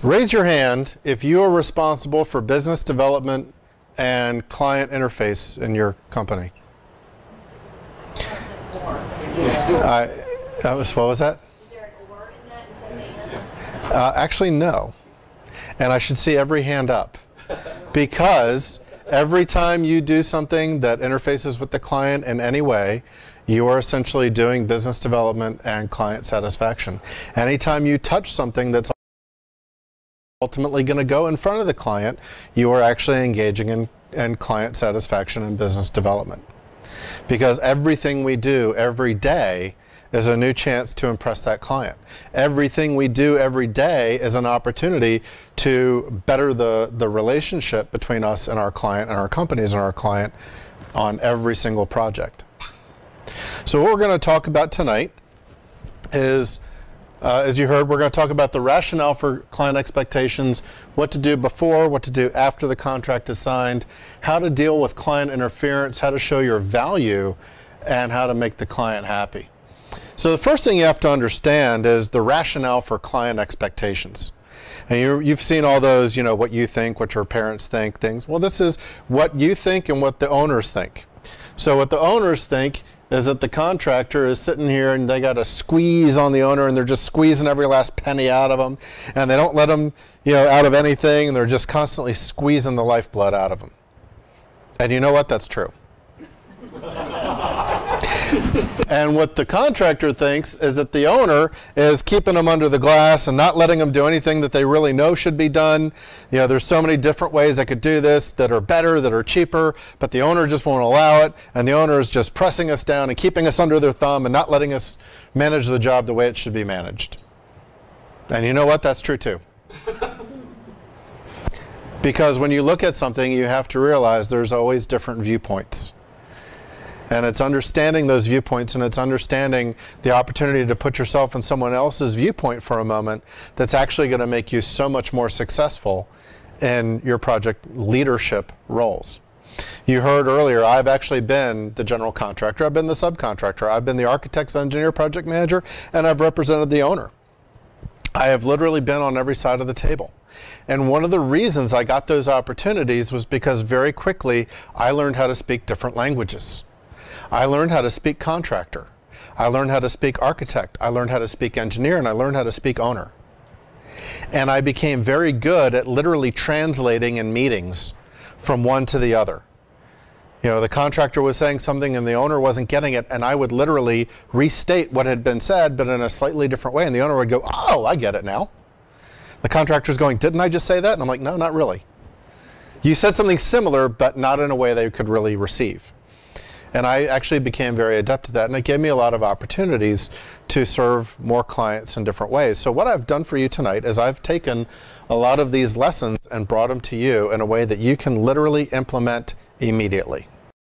Raise your hand if you are responsible for business development and client interface in your company. What was that? Is there an or in that instead of and? Actually, no. And I should see every hand up. Because every time you do something that interfaces with the client in any way, you are essentially doing business development and client satisfaction. Anytime you touch something that's ultimately going to go in front of the client, you are actually engaging in client satisfaction and business development. Because everything we do every day is a new chance to impress that client. Everything we do every day is an opportunity to better the relationship between us and our client and our companies and our client on every single project. So what we're going to talk about tonight is, as you heard, we're going to talk about the rationale for client expectations, what to do before, what to do after the contract is signed, how to deal with client interference, how to show your value, and how to make the client happy. So the first thing you have to understand is the rationale for client expectations. And you've seen all those, you know, what you think, what your parents think, things. Well, this is what you think and what the owners think. So what the owners think is that the contractor is sitting here and they got a squeeze on the owner and they're just squeezing every last penny out of them, and they don't let them, you know, out of anything, and they're just constantly squeezing the lifeblood out of them. And you know what? That's true. And what the contractor thinks is that the owner is keeping them under the glass and not letting them do anything that they really know should be done. You know, there's so many different ways I could do this that are better, that are cheaper, but the owner just won't allow it, and the owner is just pressing us down and keeping us under their thumb and not letting us manage the job the way it should be managed. And you know what? That's true too. Because when you look at something, you have to realize there's always different viewpoints. And it's understanding those viewpoints, and it's understanding the opportunity to put yourself in someone else's viewpoint for a moment that's actually going to make you so much more successful in your project leadership roles. You heard earlier, I've actually been the general contractor, I've been the subcontractor, I've been the architect, engineer, project manager, and I've represented the owner. I have literally been on every side of the table. And one of the reasons I got those opportunities was because very quickly I learned how to speak different languages. I learned how to speak contractor. I learned how to speak architect. I learned how to speak engineer, and I learned how to speak owner. And I became very good at literally translating in meetings from one to the other. You know, the contractor was saying something and the owner wasn't getting it, and I would literally restate what had been said, but in a slightly different way, and the owner would go, "Oh, I get it now." The contractor's going, "Didn't I just say that?" And I'm like, "No, not really. You said something similar, but not in a way they could really receive." And I actually became very adept at that, and it gave me a lot of opportunities to serve more clients in different ways. So what I've done for you tonight is I've taken a lot of these lessons and brought them to you in a way that you can literally implement immediately.